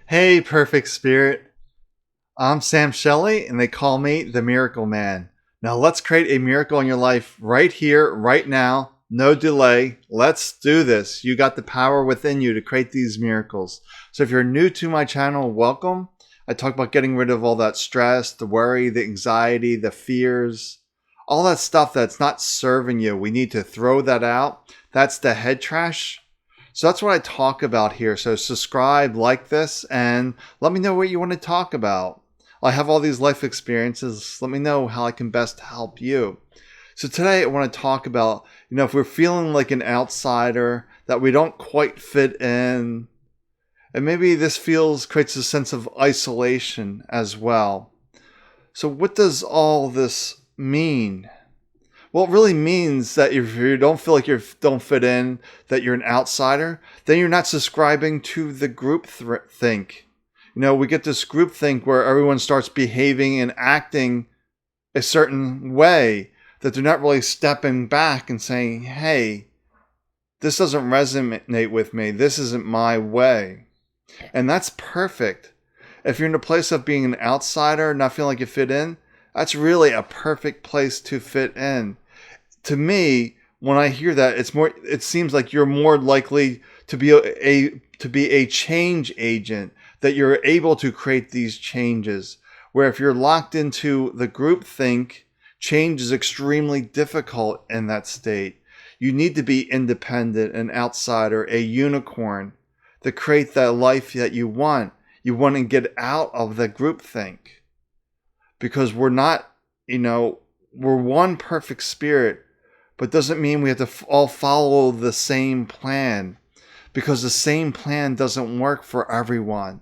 Hey, perfect spirit. I'm Sam Shelley, and they call me the Miracle Man. Now, let's create a miracle in your life right here, right now. No delay. Let's do this. You got the power within you to create these miracles. So, if you're new to my channel, welcome. I talk about getting rid of all that stress, the worry, the anxiety, the fears, all that stuff that's not serving you. We need to throw that out. That's the head trash. So that's what I talk about here. So subscribe, like this, and let me know what you want to talk about. I have all these life experiences. Let me know how I can best help you. So today I want to talk about, if we're feeling like an outsider, that we don't quite fit in, and maybe this creates a sense of isolation as well. So what does all this mean? Well, it really means that if you don't feel like you don't fit in, that you're an outsider, then you're not subscribing to the group think. We get this group think where everyone starts behaving and acting a certain way, that they're not really stepping back and saying, hey, this doesn't resonate with me. This isn't my way. And that's perfect. If you're in a place of being an outsider, not feeling like you fit in, that's really a perfect place to fit in. To me, when I hear that, it seems like you're more likely to be a change agent, that you're able to create these changes. Where if you're locked into the group think, change is extremely difficult in that state. You need to be independent, an outsider, a unicorn, to create that life that you want. You want to get out of the group think, because we're not, we're one perfect spirit. But doesn't mean we have to all follow the same plan, because the same plan doesn't work for everyone.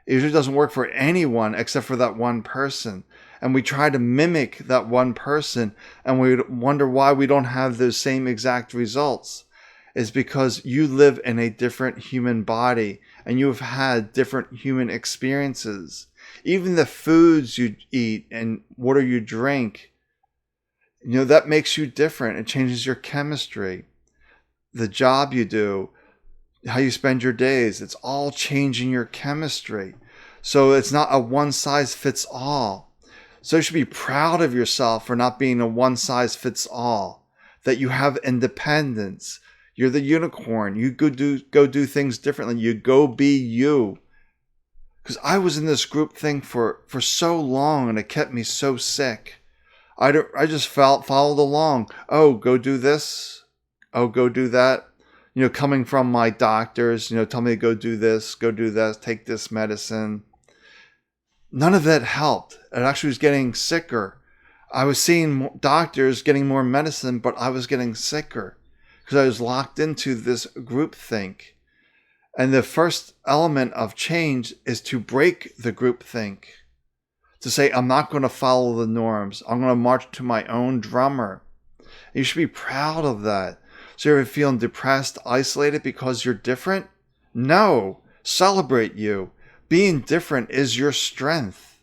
It usually doesn't work for anyone except for that one person. And we try to mimic that one person, and we wonder why we don't have those same exact results. It's because you live in a different human body, and you have had different human experiences. Even the foods you eat and water you drink, that makes you different. It changes your chemistry. The job you do, how you spend your days, it's all changing your chemistry. So it's not a one size fits all. So you should be proud of yourself for not being a one size fits all, that you have independence. You're the unicorn. You go do things differently. You go be you. Because I was in this group thing for so long, and it kept me so sick. I just followed along. Oh, go do this. Oh, go do that. Coming from my doctors, tell me to go do this, take this medicine. None of that helped. It actually was getting sicker. I was seeing doctors getting more medicine, but I was getting sicker because I was locked into this group think. And the first element of change is to break the group think. To say, I'm not going to follow the norms. I'm going to march to my own drummer. And you should be proud of that. So you're feeling depressed, isolated because you're different? No. Celebrate you. Being different is your strength.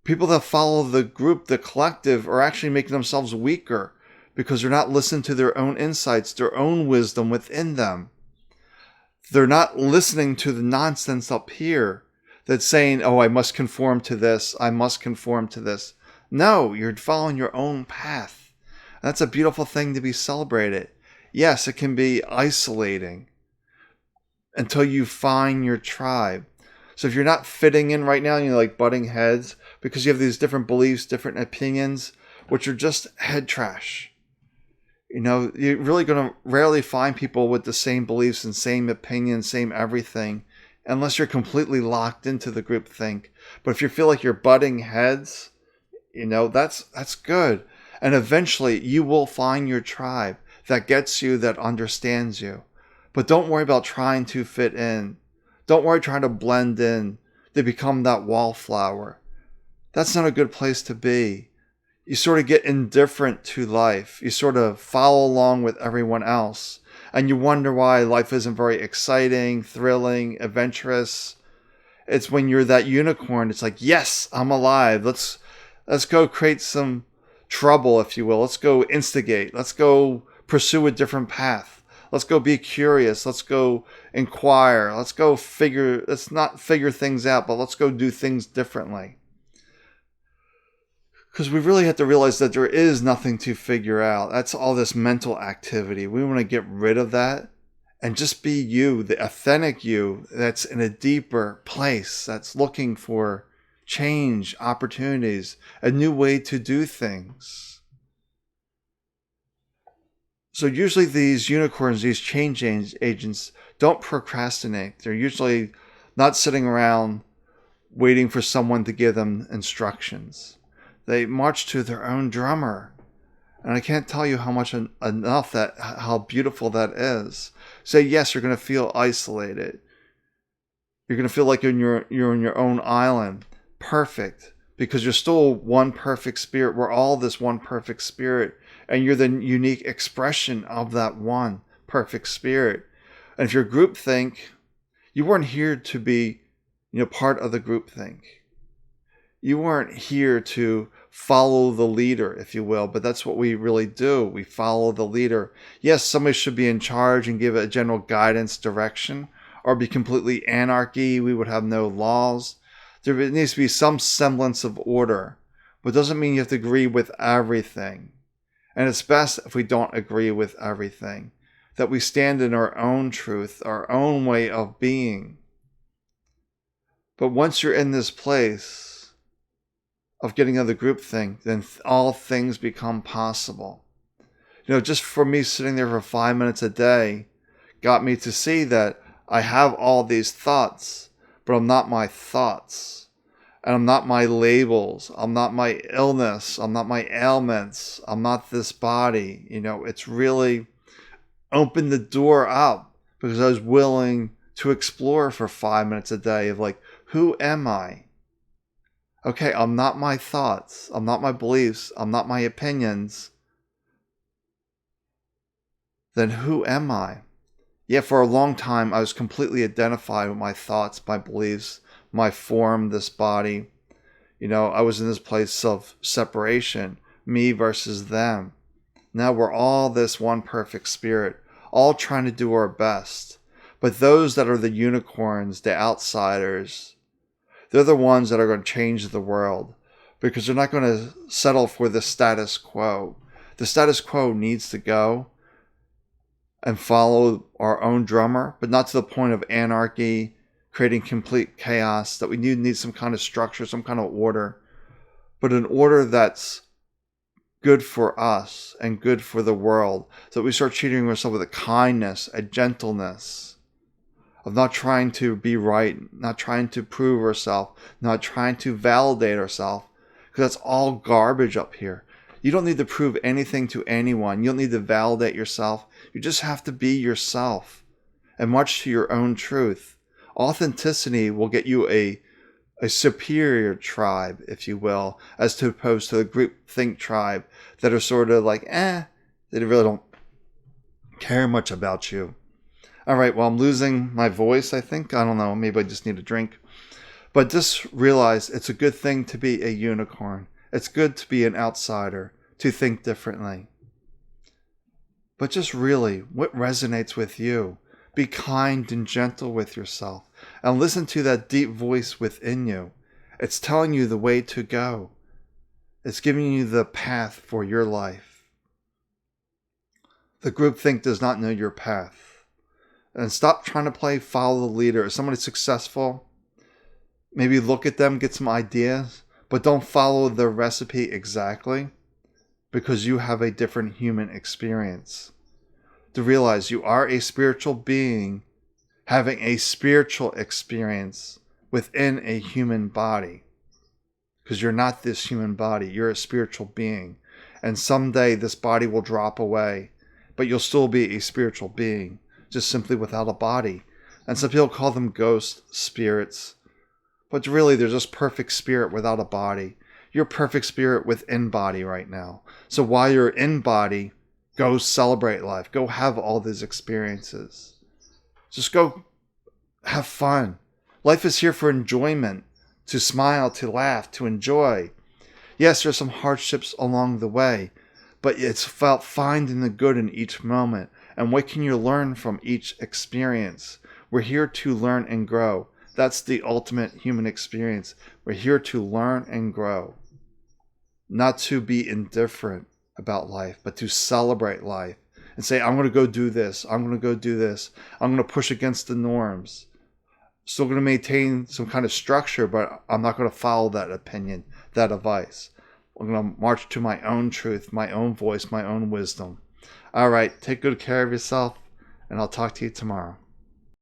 People that follow the group, the collective, are actually making themselves weaker because they're not listening to their own insights, their own wisdom within them. They're not listening to the nonsense up here that's saying, oh, I must conform to this. I must conform to this. No, you're following your own path. That's a beautiful thing to be celebrated. Yes, it can be isolating until you find your tribe. So if you're not fitting in right now, you're like butting heads because you have these different beliefs, different opinions, which are just head trash. You're really going to rarely find people with the same beliefs and same opinions, same everything, unless you're completely locked into the group think. But if you feel like you're butting heads, that's good. And eventually you will find your tribe that gets you, that understands you. But don't worry about trying to fit in. Don't worry trying to blend in, to become that wallflower. That's not a good place to be. You sort of get indifferent to life. You sort of follow along with everyone else. And you wonder why life isn't very exciting, thrilling, adventurous. It's when you're that unicorn. It's like, yes, I'm alive. Let's go create some trouble, if you will. Let's go instigate. Let's go pursue a different path. Let's go be curious. Let's go inquire. Let's not figure things out, but let's go do things differently. Because we really have to realize that there is nothing to figure out. That's all this mental activity. We want to get rid of that and just be you, the authentic you that's in a deeper place, that's looking for change, opportunities, a new way to do things. So usually these unicorns, these change agents, don't procrastinate. They're usually not sitting around waiting for someone to give them instructions. They march to their own drummer. And I can't tell you how much enough how beautiful that is. Say yes, you're going to feel isolated. You're going to feel like you're in your own island. Perfect. Because you're still one perfect spirit. We're all this one perfect spirit. And you're the unique expression of that one perfect spirit. And if you're groupthink, you weren't here to be, part of the groupthink. You weren't here to follow the leader, if you will, but that's what we really do. We follow the leader. Yes, somebody should be in charge and give a general guidance, direction, or be completely anarchy. We would have no laws. There needs to be some semblance of order, but it doesn't mean you have to agree with everything. And it's best if we don't agree with everything, that we stand in our own truth, our own way of being. But once you're in this place of getting of the group thing, then all things become possible. Just for me sitting there for 5 minutes a day got me to see that I have all these thoughts, but I'm not my thoughts. And I'm not my labels. I'm not my illness. I'm not my ailments. I'm not this body. It's really opened the door up because I was willing to explore for 5 minutes a day of who am I? Okay, I'm not my thoughts. I'm not my beliefs. I'm not my opinions. Then who am I? Yeah, for a long time, I was completely identified with my thoughts, my beliefs, my form, this body. I was in this place of separation, me versus them. Now we're all this one perfect spirit, all trying to do our best. But those that are the unicorns, the outsiders, they're the ones that are going to change the world because they're not going to settle for the status quo. The status quo needs to go and follow our own drummer, but not to the point of anarchy, creating complete chaos, that we need some kind of structure, some kind of order, but an order that's good for us and good for the world, so that we start treating ourselves with a kindness, a gentleness, of not trying to be right, not trying to prove ourselves, not trying to validate ourselves, because that's all garbage up here. You don't need to prove anything to anyone. You don't need to validate yourself. You just have to be yourself and march to your own truth. Authenticity will get you a superior tribe, if you will, as opposed to the groupthink tribe that are sort of they really don't care much about you. All right, well, I'm losing my voice, I think. I don't know, maybe I just need a drink. But just realize it's a good thing to be a unicorn. It's good to be an outsider, to think differently. But just really, what resonates with you? Be kind and gentle with yourself. And listen to that deep voice within you. It's telling you the way to go. It's giving you the path for your life. The groupthink does not know your path. And stop trying to follow the leader. If somebody's successful, maybe look at them, get some ideas, but don't follow the recipe exactly because you have a different human experience. To realize you are a spiritual being having a spiritual experience within a human body. Because you're not this human body, you're a spiritual being. And someday this body will drop away, but you'll still be a spiritual being, just simply without a body. And some people call them ghost spirits, but really they're just perfect spirit without a body. You're perfect spirit within body right now. So while you're in body, go celebrate life. Go have all these experiences. Just go have fun. Life is here for enjoyment, to smile, to laugh, to enjoy. Yes, there's some hardships along the way, but it's about finding the good in each moment And what can you learn from each experience? We're here to learn and grow. That's the ultimate human experience. We're here to learn and grow. Not to be indifferent about life, but to celebrate life and say, I'm going to go do this. I'm going to go do this. I'm going to push against the norms. Still going to maintain some kind of structure, but I'm not going to follow that opinion, that advice. I'm going to march to my own truth, my own voice, my own wisdom. All right, take good care of yourself, and I'll talk to you tomorrow.